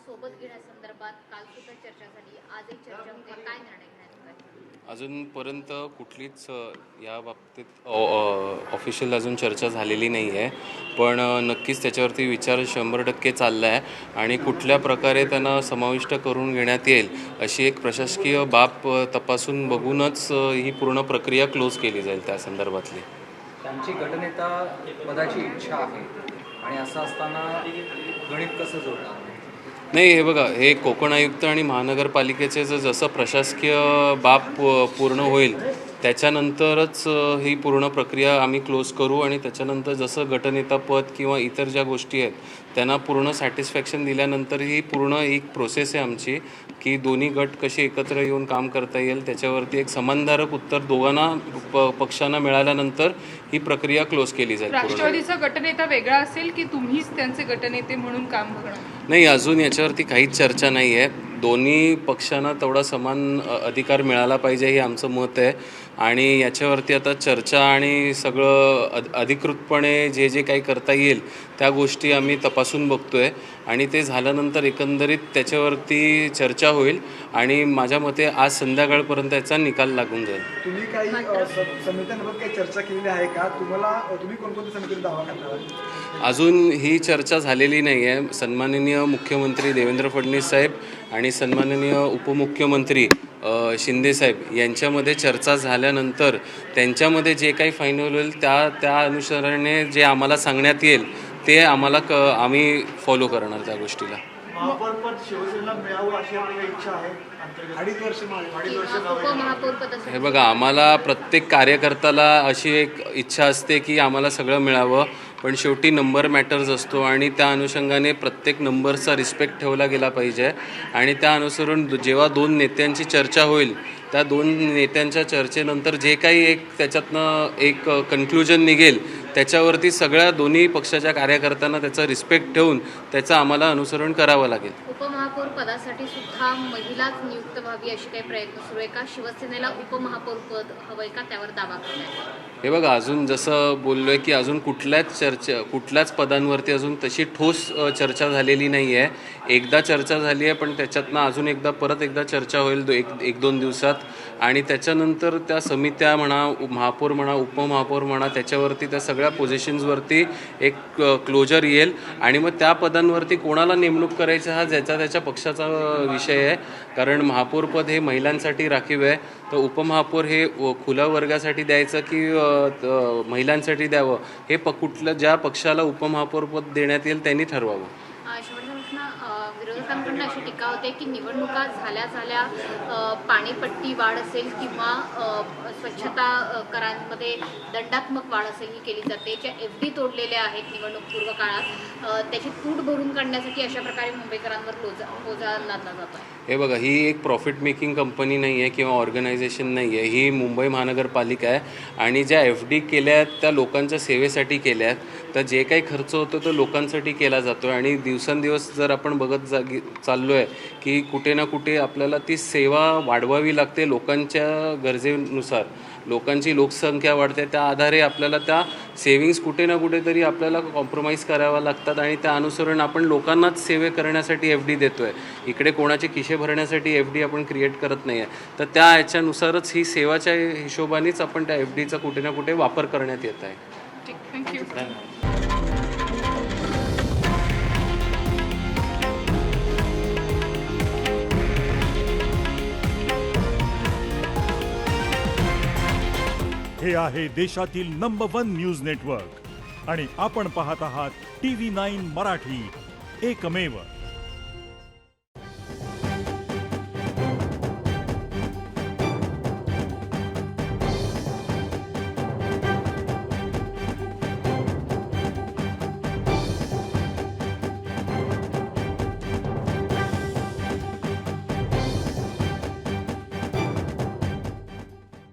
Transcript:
सोबत घेण्यासंदर्भात काल सुद्धा चर्चा झाली, आजही चर्चा होते. काय निर्णय घेण्यात येतोय? अजूनपर्यंत कुठलीच या बाबतीत ऑफिशियल अजून चर्चा झालेली नाही आहे, पण नक्कीच त्याच्यावरती विचार 100% चालला आहे आणि कुठल्या प्रकारे त्यांना समाविष्ट करून घेण्यात येईल अशी एक प्रशासकीय बाब तपासून बघूनच ही पूर्ण प्रक्रिया क्लोज केली जाईल त्या संदर्भातली. त्यांची गटनेता पदाची इच्छा आहे आणि असं असताना गणित कसं जोडणार? नाही, हे बघा, हे कोकण आयुक्त आणि महानगरपालिकेचे जसं प्रशासकीय बाब पूर्ण होईल त्याच्यानंतरच ही पूर्ण प्रक्रिया आम्ही क्लोज करू आणि त्याच्यानंतर जसं गटनेता पद किंवा इतर ज्या गोष्टी आहेत त्यांना पूर्ण सॅटिस्फॅक्शन दिल्यानंतर ही पूर्ण एक प्रोसेस आहे आमची की दोन्ही गट कसे एकत्र येऊन काम करता येईल त्याच्यावरती एक समानधारक उत्तर दोघांना पक्षांना मिळाल्यानंतर ही प्रक्रिया क्लोज केली जाईल. राष्ट्रवादीचा गटनेता वेगळा असेल की तुम्हीच त्यांचे गटनेते म्हणून काम बघणार? नाही, अजून याच्यावरती काहीच चर्चा नाही आहे. दोन्ही पक्षांना तेवढा समान अधिकार मिळाला पाहिजे हे आमचं मत आहे आणि याच्यावरती आता चर्चा आणि सगळं अधिकृतपणे जे जे काही करता येईल त्या गोष्टी आम्ही तपासून बघतो आहे आणि ते झाल्यानंतर एकंदरीत त्याच्यावरती चर्चा होईल आणि माझ्या मते आज संध्याकाळपर्यंत याचा निकाल लागून जाईल. तुम्ही काही समित्यांबाबत काही चर्चा केलेली आहे का? तुम्ही कोणकोणत्या समितीवर दावा करणार? अजून ही चर्चा झालेली नाही आहे. सन्माननीय मुख्यमंत्री देवेंद्र फडणवीस साहेब आणि सन्माननीय उपमुख्यमंत्री शिंदेसाहेब यांच्यामध्ये चर्चा झाल्यानंतर त्यांच्यामध्ये जे काही फायनल होईल त्या अनुसाराने जे आम्हाला सांगण्यात येईल ते आम्हाला आम्ही फॉलो करणार त्या गोष्टीला. महापौरपद शिवसेनेला मिळावं अशी आपली इच्छा आहे. 2.5 वर्ष उपमहापौर पदासाठी हे बघा, आम्हाला प्रत्येक कार्यकर्त्याला अशी एक इच्छा असते की आम्हाला सगळं मिळावं, पण शेवटी नंबर मॅटर्स असतो आणि त्या अनुषंगाने प्रत्येक नंबरचा रिस्पेक्ट ठेवला गेला पाहिजे आणि त्या अनुसरून जेव्हा दोन नेत्यांची चर्चा होईल त्या दोन नेत्यांच्या चर्चेनंतर जे काही एक त्याच्यातनं एक कन्क्लुजन निघेल त्याच्यावरती सगळ्या दोन्ही पक्षाच्या कार्यकर्त्यांना त्याचा रिस्पेक्ट ठेवून त्याचं आम्हाला अनुसरण करावं लागेल. उपमहापौर पदासाठी सुद्धा महिलाच नियुक्त व्हावी अशी काही प्रयत्न सुरू आहे का? शिवसेनेला उपमहापौर पद हवंय का, त्यावर दावा करण्यात? हे बघा, अजून जसं बोललो आहे की अजून कुठल्याच पदांवरती अजून तशी ठोस चर्चा झालेली नाही आहे. एकदा चर्चा झाली आहे पण त्याच्यातनं अजून परत एकदा चर्चा होईल एक दोन दिवसात आणि त्याच्यानंतर त्या समित्या म्हणा, महापौर म्हणा, उपमहापौर म्हणा, त्याच्यावरती त्या सगळ्या पोझिशन्सवरती एक क्लोजर येईल आणि मग त्या पदांवरती कोणाला नेमणूक करायचं हा त्याच्या पक्षाचा विषय आहे. कारण महापौरपद हे महिलांसाठी राखीव आहे, तर उपमहापौर हे खुल्या वर्गासाठी द्यायचं की महिलांसाठी द्यावं हे ज्या पक्षाला उपमहापौरपद देण्यात येईल त्यांनी ठरवावं. विरोधकांकडून अशी टीका होते की निवडणुका झाल्या पाणीपट्टी वाढ असेल किंवा स्वच्छता करांमध्ये दंडात्मक वाढ असेल ही केली जाते. ज्या FD तोडलेल्या आहेत निवडणूक पूर्व काळात त्याची तूट भरून काढण्यासाठी अशा प्रकारे मुंबईकरांवर बोजा लादला जातो. हे बघा, ही एक प्रॉफिट मेकिंग कंपनी नाही आहे किंवा ऑर्गनायझेशन नाही आहे. ही मुंबई महानगरपालिका आहे आणि ज्या FD केल्या आहेत त्या लोकांच्या सेवेसाठी केल्या आहेत. तर जे काही खर्च होतो तो लोकांसाठी केला जातो आणि दिवसेंदिवस जर आपण बघत चाललो आहे की कुठे ना कुठे आपल्याला ती सेवा वाढवावी लागते लोकांच्या गरजेनुसार. लोकांची लोकसंख्या वाढते, त्या आधारे आपल्याला त्या सेविंग्स कुठे ना कुठेतरी आपल्याला कॉम्प्रोमाइज कराव्या लागतात आणि त्या अनुसरून आपण लोकांनाच सेवे करण्यासाठी FD देतो आहे. इकडे कोणाचे खिशे भरण्यासाठी FD आपण क्रिएट करत नाही आहे. तर त्या ह्याच्यानुसारच ही सेवाच्या हिशोबानेच आपण त्या FDचा कुठे ना कुठे वापर करण्यात येत आहे. थँक्यू. हे आहे देशातील नंबर 1 न्यूज नेटवर्क आणि आपण पाहत आहात TV9 मराठी, एकमेव.